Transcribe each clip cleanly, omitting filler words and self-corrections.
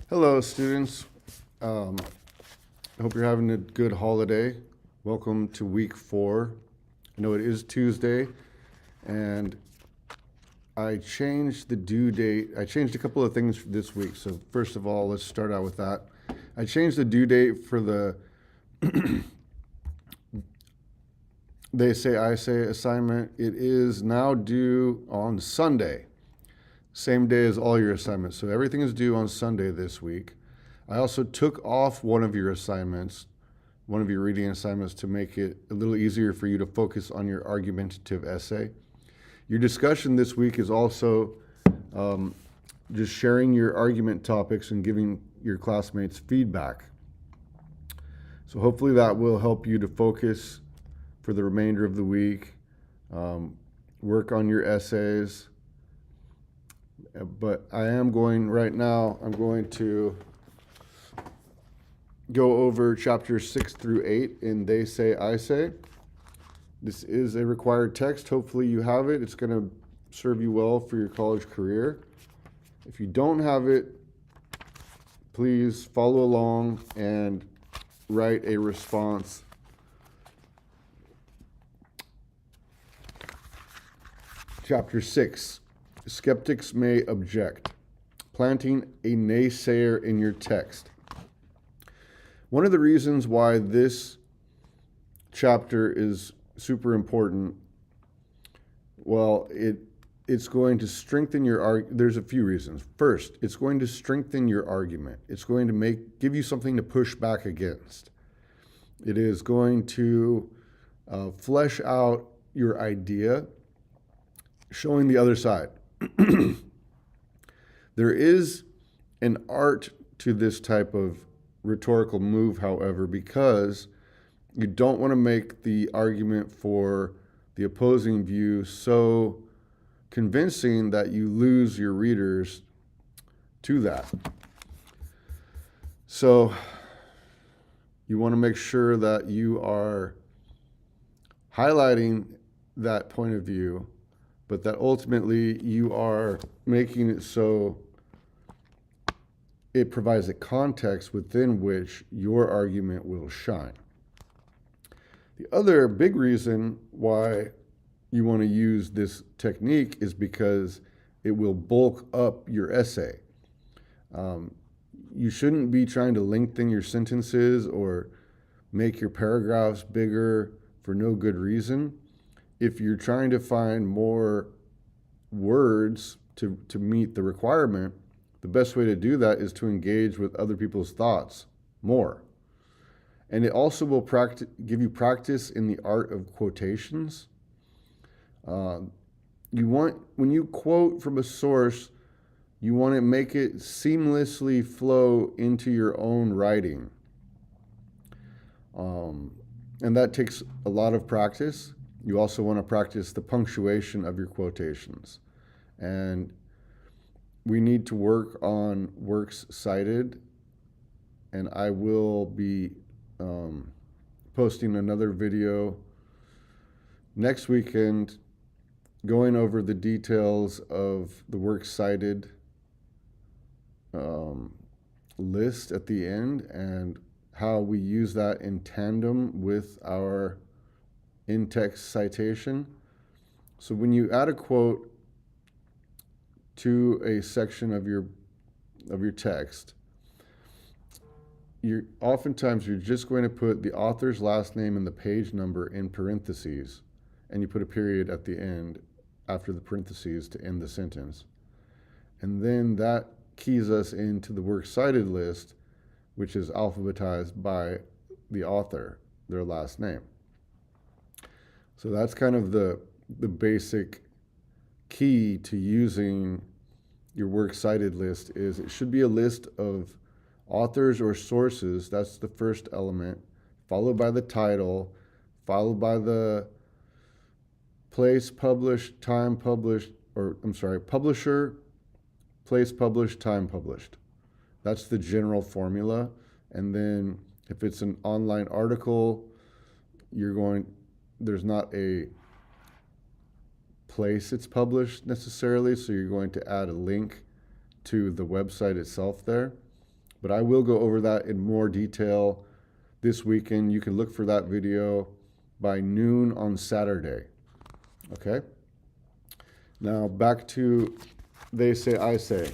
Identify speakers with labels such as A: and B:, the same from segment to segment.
A: Hello, students. I hope you're having a good holiday. Welcome to week 4. I know it is Tuesday, and I changed the due date. I changed a couple of things for this week. So first of all, let's start out with that. I changed the due date for the They Say, I Say assignment. It is now due on Sunday, same day as all your assignments. So everything is due on Sunday this week. I also took off one of your assignments, one of your reading assignments, to make it a little easier for you to focus on your argumentative essay. Your discussion this week is also just sharing your argument topics and giving your classmates feedback. So hopefully that will help you to focus for the remainder of the week, work on your essays. But I'm going to go over chapters 6 through 8 in They Say, I Say. This is a required text. Hopefully you have it. It's going to serve you well for your college career. If you don't have it, please follow along and write a response. Chapter 6, Skeptics May Object. Planting a naysayer in your text. One of the reasons why this chapter is super important, well, it's going to strengthen your argument. There's a few reasons. First, it's going to strengthen your argument. It's going to give you something to push back against. It is going to flesh out your idea, showing the other side. There is an art to this type of rhetorical move, however, because you don't want to make the argument for the opposing view so convincing that you lose your readers to that. So you want to make sure that you are highlighting that point of view, but that ultimately you are making it so it provides a context within which your argument will shine. The other big reason why you want to use this technique is because it will bulk up your essay. You shouldn't be trying to lengthen your sentences or make your paragraphs bigger for no good reason. If you're trying to find more words to meet the requirement, the best way to do that is to engage with other people's thoughts more. And it also will give you practice in the art of quotations. When you quote from a source, you want to make it seamlessly flow into your own writing. And that takes a lot of practice. You also want to practice the punctuation of your quotations. And we need to work on works cited, and I will be posting another video next weekend going over the details of the works cited list at the end and how we use that in tandem with our in-text citation. So when you add a quote to a section of your text, oftentimes you're just going to put the author's last name and the page number in parentheses, and you put a period at the end after the parentheses to end the sentence. And then that keys us into the works cited list, which is alphabetized by the author, their last name. So that's kind of the basic key to using your works cited list. Is it should be a list of authors or sources. That's the first element, followed by the title, followed by the place published, time published, publisher, place published, time published. That's the general formula. And then if it's an online article, there's not a place it's published necessarily, so you're going to add a link to the website itself there. But I will go over that in more detail this weekend. You can look for that video by noon on Saturday. Okay? Now back to They Say, I Say.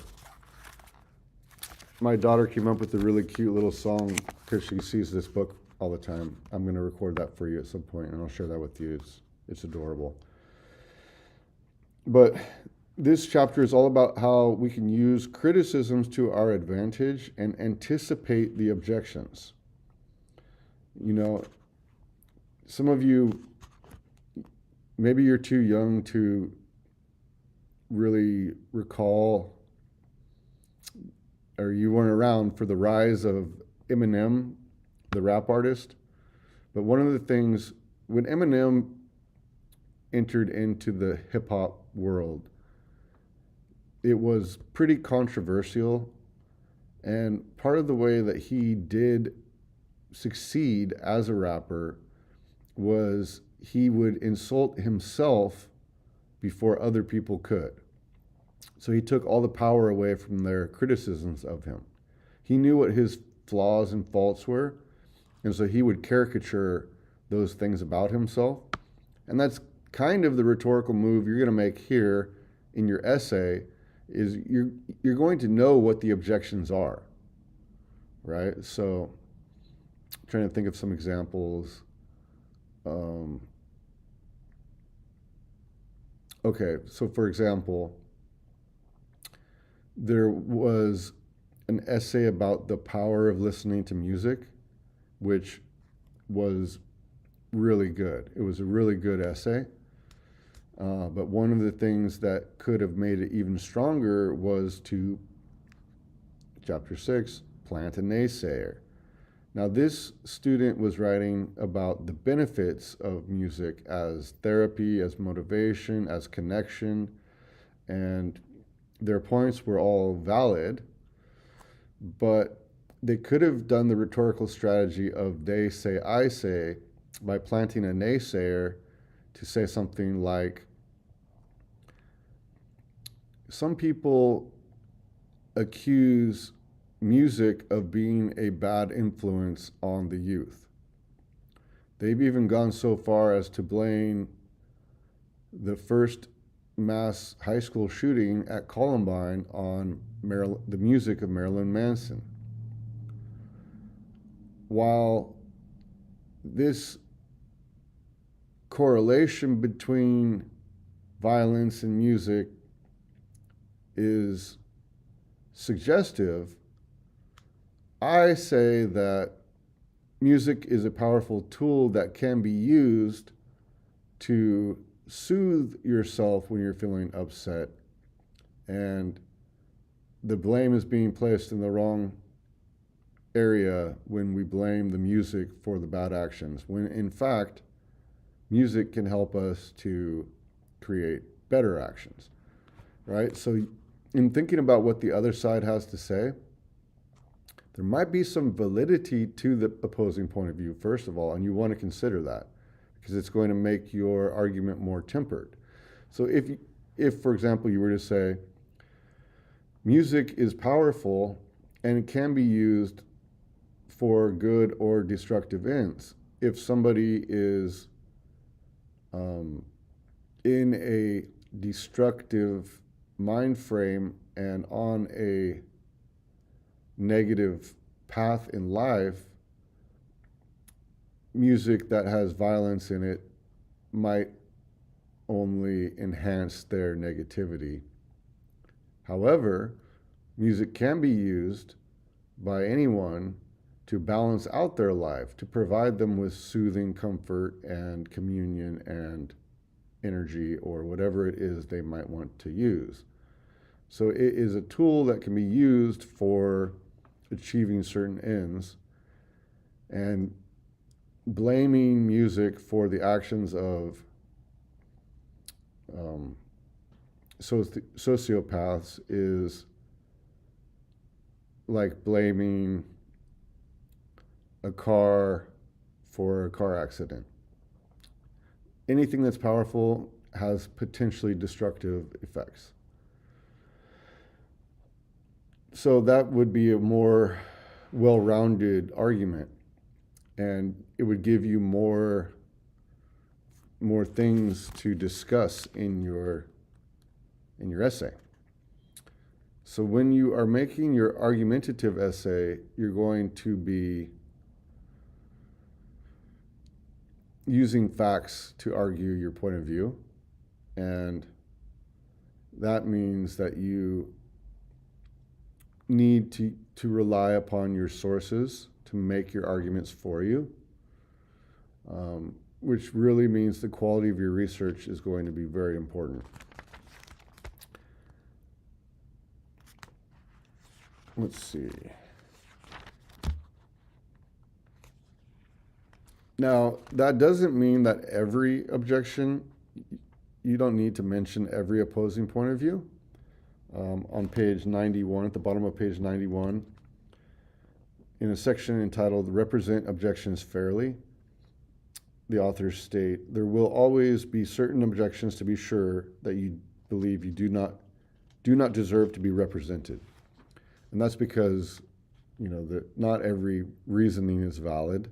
A: My daughter came up with a really cute little song because she sees this book all the time. I'm going to record that for you at some point, and I'll share that with you. It's adorable. But this chapter is all about how we can use criticisms to our advantage and anticipate the objections. You know, some of you, maybe you're too young to really recall, or you weren't around for the rise of Eminem, the rap artist. But one of the things, when Eminem entered into the hip hop world, it was pretty controversial. And part of the way that he did succeed as a rapper was he would insult himself before other people could. So he took all the power away from their criticisms of him. He knew what his flaws and faults were, and so he would caricature those things about himself. And that's kind of the rhetorical move you're going to make here in your essay, is you're going to know what the objections are, right? So I'm trying to think of some examples. Okay, so for example, there was an essay about the power of listening to music, which was really good. It was a really good essay. But one of the things that could have made it even stronger was to, chapter 6, plant a naysayer. Now, this student was writing about the benefits of music as therapy, as motivation, as connection, and their points were all valid, but they could have done the rhetorical strategy of they say, I say, by planting a naysayer to say something like, some people accuse music of being a bad influence on the youth. They've even gone so far as to blame the first mass high school shooting at Columbine on the music of Marilyn Manson. While this correlation between violence and music is suggestive, I say that music is a powerful tool that can be used to soothe yourself when you're feeling upset, and the blame is being placed in the wrong area when we blame the music for the bad actions, when in fact music can help us to create better actions, right? So in thinking about what the other side has to say, there might be some validity to the opposing point of view, first of all, and you want to consider that because it's going to make your argument more tempered. So if, for example, you were to say, music is powerful and it can be used for good or destructive ends. If somebody is in a destructive mind frame and on a negative path in life, music that has violence in it might only enhance their negativity. However, music can be used by anyone to balance out their life, to provide them with soothing comfort and communion and energy or whatever it is they might want to use. So it is a tool that can be used for achieving certain ends, and blaming music for the actions of sociopaths is like blaming a car for a car accident. Anything that's powerful has potentially destructive effects. So that would be a more well-rounded argument, and it would give you more things to discuss in your essay. So when you are making your argumentative essay, you're going to be using facts to argue your point of view, and that means that you need to rely upon your sources to make your arguments for you, which really means the quality of your research is going to be very important. Let's see. Now, that doesn't mean that every objection, you don't need to mention every opposing point of view. On page 91, at the bottom of page 91, in a section entitled Represent Objections Fairly, the authors state, there will always be certain objections to be sure that you believe you do not deserve to be represented. And that's because, that not every reasoning is valid,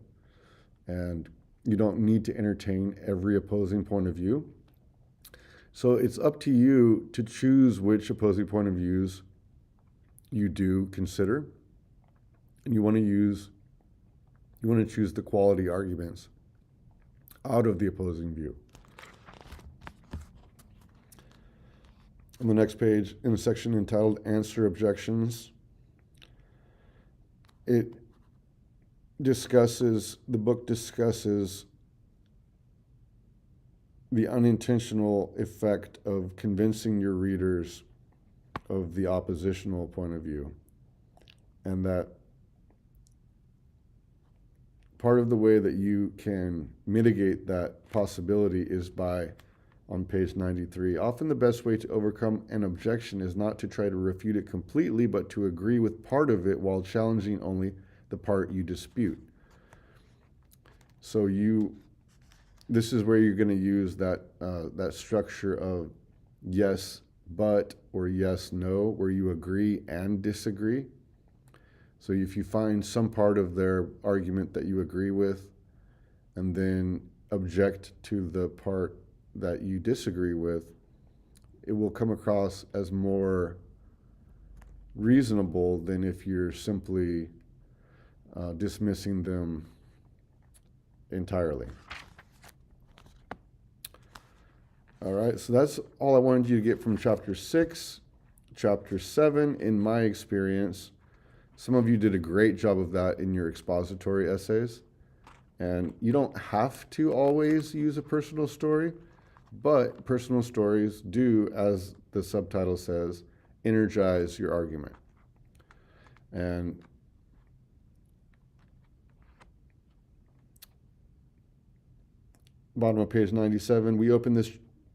A: and you don't need to entertain every opposing point of view. So it's up to you to choose which opposing point of views you do consider. And you want to choose the quality arguments out of the opposing view. On the next page, in the section entitled Answer Objections, the book discusses the unintentional effect of convincing your readers of the oppositional point of view, and that part of the way that you can mitigate that possibility is by, on page 93, often the best way to overcome an objection is not to try to refute it completely, but to agree with part of it while challenging only the part you dispute. So this is where you're going to use that structure of yes, but, or yes, no, where you agree and disagree. So if you find some part of their argument that you agree with and then object to the part that you disagree with, it will come across as more reasonable than if you're simply dismissing them entirely. All right, so that's all I wanted you to get from chapter 6. Chapter 7, in my experience, some of you did a great job of that in your expository essays. And you don't have to always use a personal story, but personal stories do, as the subtitle says, energize your argument. And bottom of page 97, we open this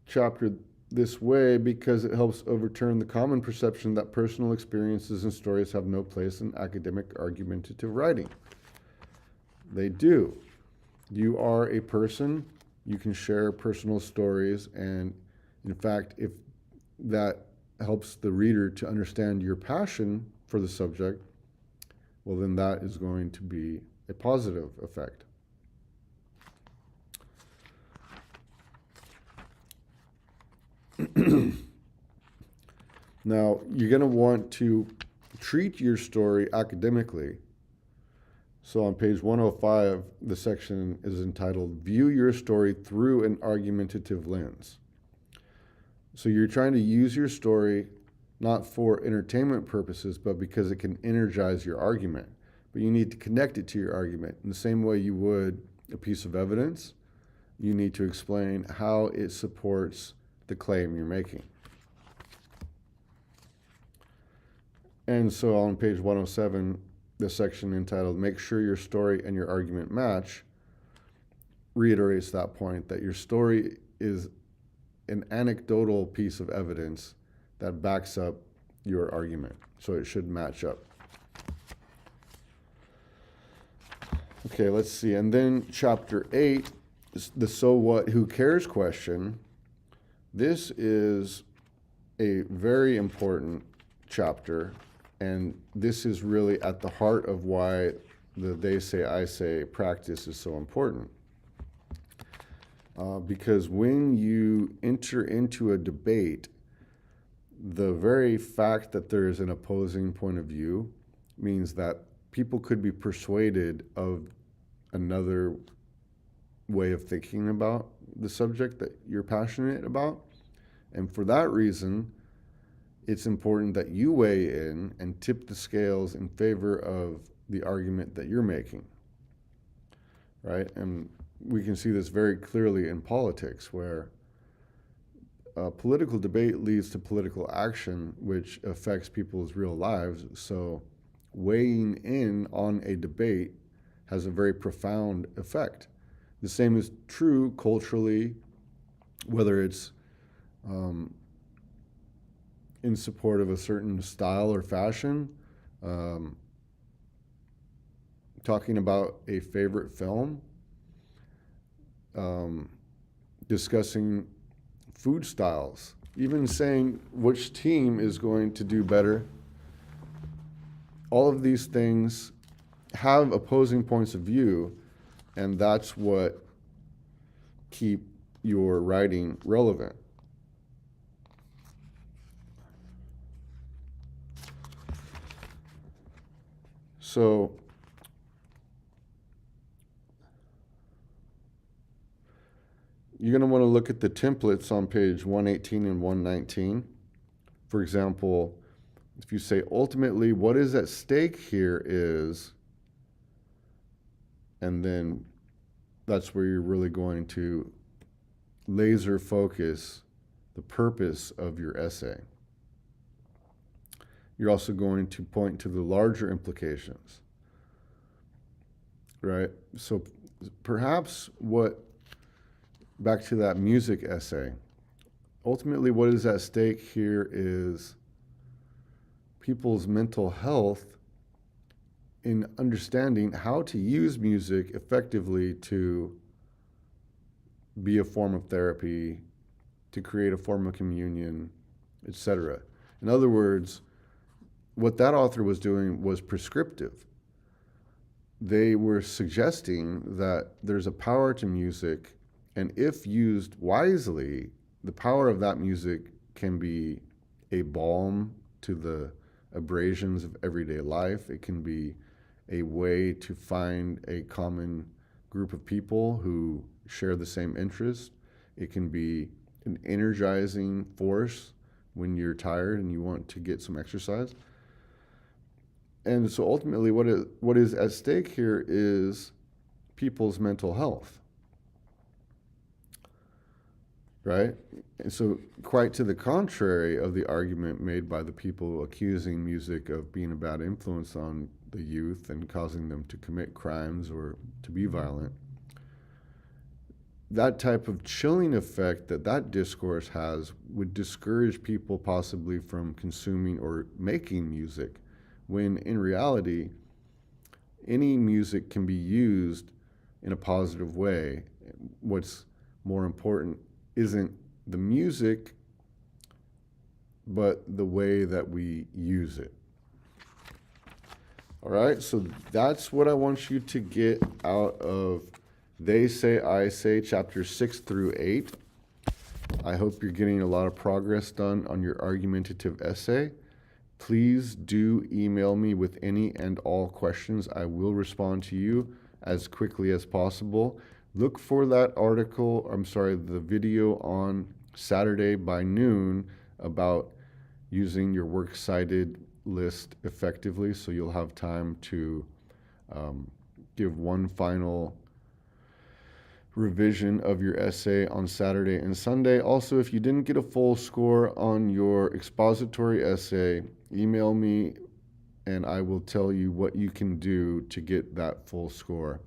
A: chapter this way because it helps overturn the common perception that personal experiences and stories have no place in academic argumentative writing. They do. You are a person, you can share personal stories, and in fact, if that helps the reader to understand your passion for the subject, well, then that is going to be a positive effect. Now, you're going to want to treat your story academically. So on page 105, the section is entitled, View Your Story Through an Argumentative Lens. So you're trying to use your story not for entertainment purposes, but because it can energize your argument. But you need to connect it to your argument in the same way you would a piece of evidence. You need to explain how it supports the claim you're making. And so on page 107, the section entitled Make Sure Your Story and Your Argument Match reiterates that point, that your story is an anecdotal piece of evidence that backs up your argument. So it should match up. Okay, let's see. And then chapter 8, the so what, who cares question. This is a very important chapter, And this is really at the heart of why the they say, I say practice is so important. Because when you enter into a debate, the very fact that there is an opposing point of view means that people could be persuaded of another way of thinking about the subject that you're passionate about. And for that reason, it's important that you weigh in and tip the scales in favor of the argument that you're making, right? And we can see this very clearly in politics, where political debate leads to political action, which affects people's real lives. So weighing in on a debate has a very profound effect. The same is true culturally, whether it's in support of a certain style or fashion, talking about a favorite film, discussing food styles, even saying which team is going to do better. All of these things have opposing points of view, and that's what keep your writing relevant. So you're going to want to look at the templates on page 118 and 119. For example, if you say ultimately what is at stake here is, and then that's where you're really going to laser focus the purpose of your essay. You're also going to point to the larger implications, right? So perhaps back to that music essay, ultimately what is at stake here is people's mental health in understanding how to use music effectively to be a form of therapy, to create a form of communion, etc. In other words, what that author was doing was prescriptive. They were suggesting that there's a power to music, and if used wisely, the power of that music can be a balm to the abrasions of everyday life. It can be a way to find a common group of people who share the same interest. It can be an energizing force when you're tired and you want to get some exercise. And so ultimately what is at stake here is people's mental health, right? And so quite to the contrary of the argument made by the people accusing music of being a bad influence on the youth and causing them to commit crimes or to be violent, that type of chilling effect that discourse has would discourage people possibly from consuming or making music, when in reality, any music can be used in a positive way. What's more important isn't the music, but the way that we use it. All right, so that's what I want you to get out of They Say, I Say, chapters 6 through 8. I hope you're getting a lot of progress done on your argumentative essay. Please do email me with any and all questions. I will respond to you as quickly as possible. Look for that the video on Saturday by noon about using your works cited list effectively, so you'll have time to give one final revision of your essay on Saturday and Sunday. Also, if you didn't get a full score on your expository essay, email me and I will tell you what you can do to get that full score.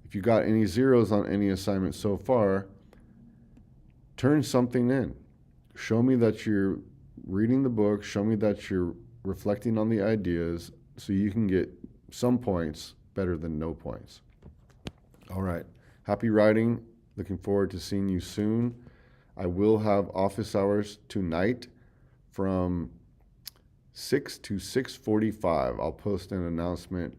A: If you got any zeros on any assignment so far, turn something in. Show me that you're reading the book, show me that you're reflecting on the ideas, so you can get some points better than no points. All right. Happy writing. Looking forward to seeing you soon. I will have office hours tonight from 6 to 6:45. I'll post an announcement